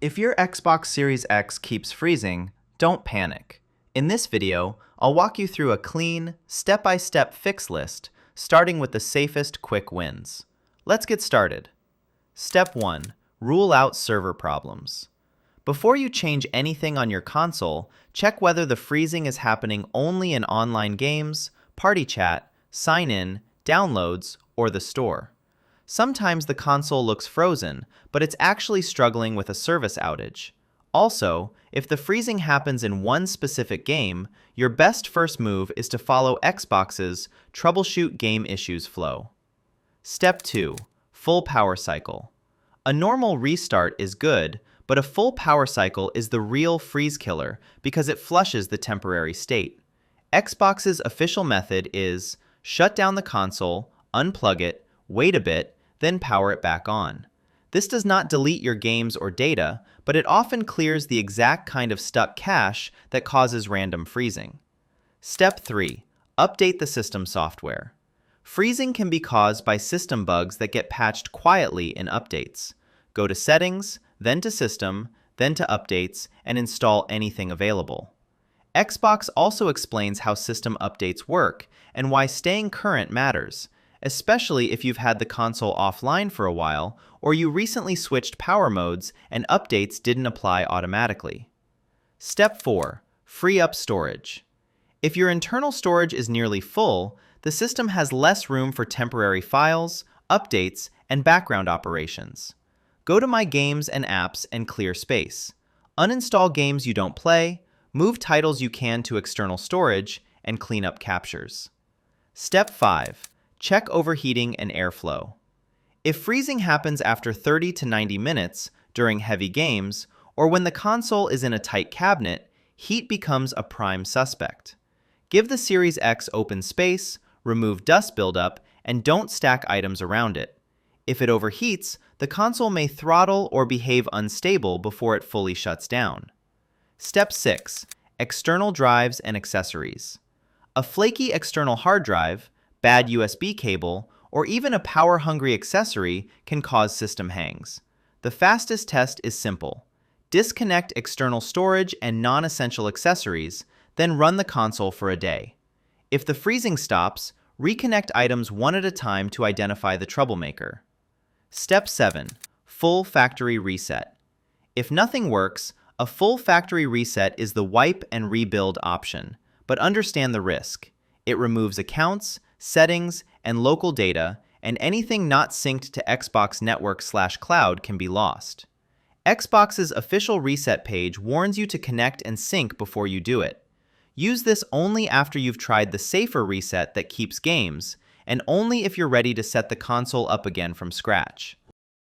If your Xbox Series X keeps freezing, don't panic. In this video, I'll walk you through a clean, step-by-step fix list, starting with the safest quick wins. Let's get started. Step 1. Rule out server problems. Before you change anything on your console, check whether the freezing is happening only in online games, party chat, sign-in, downloads, or the store. Sometimes the console looks frozen, but it's actually struggling with a service outage. Also, if the freezing happens in one specific game, your best first move is to follow Xbox's Troubleshoot Game Issues flow. Step 2. Full power cycle. A normal restart is good, but a full power cycle is the real freeze killer because it flushes the temporary state. Xbox's official method is shut down the console, unplug it, wait a bit, then power it back on. This does not delete your games or data, but it often clears the exact kind of stuck cache that causes random freezing. Step 3. Update the system software. Freezing can be caused by system bugs that get patched quietly in updates. Go to Settings, then to System, then to Updates, and install anything available. Xbox also explains how system updates work and why staying current matters, especially if you've had the console offline for a while or you recently switched power modes and updates didn't apply automatically. Step 4. Free up storage. If your internal storage is nearly full, the system has less room for temporary files, updates, and background operations. Go to My Games and Apps and clear space. Uninstall games you don't play, move titles you can to external storage, and clean up captures. Step 5. Check overheating and airflow. If freezing happens after 30 to 90 minutes during heavy games, or when the console is in a tight cabinet, heat becomes a prime suspect. Give the Series X open space, remove dust buildup, and don't stack items around it. If it overheats, the console may throttle or behave unstable before it fully shuts down. Step 6. External drives and accessories. A flaky external hard drive, bad USB cable, or even a power-hungry accessory can cause system hangs. The fastest test is simple. Disconnect external storage and non-essential accessories, then run the console for a day. If the freezing stops, reconnect items one at a time to identify the troublemaker. Step 7. Full factory reset. If nothing works, a full factory reset is the wipe and rebuild option, but understand the risk. It removes accounts, settings, and local data, and anything not synced to Xbox Network/Cloud can be lost. Xbox's official reset page warns you to connect and sync before you do it. Use this only after you've tried the safer reset that keeps games, and only if you're ready to set the console up again from scratch.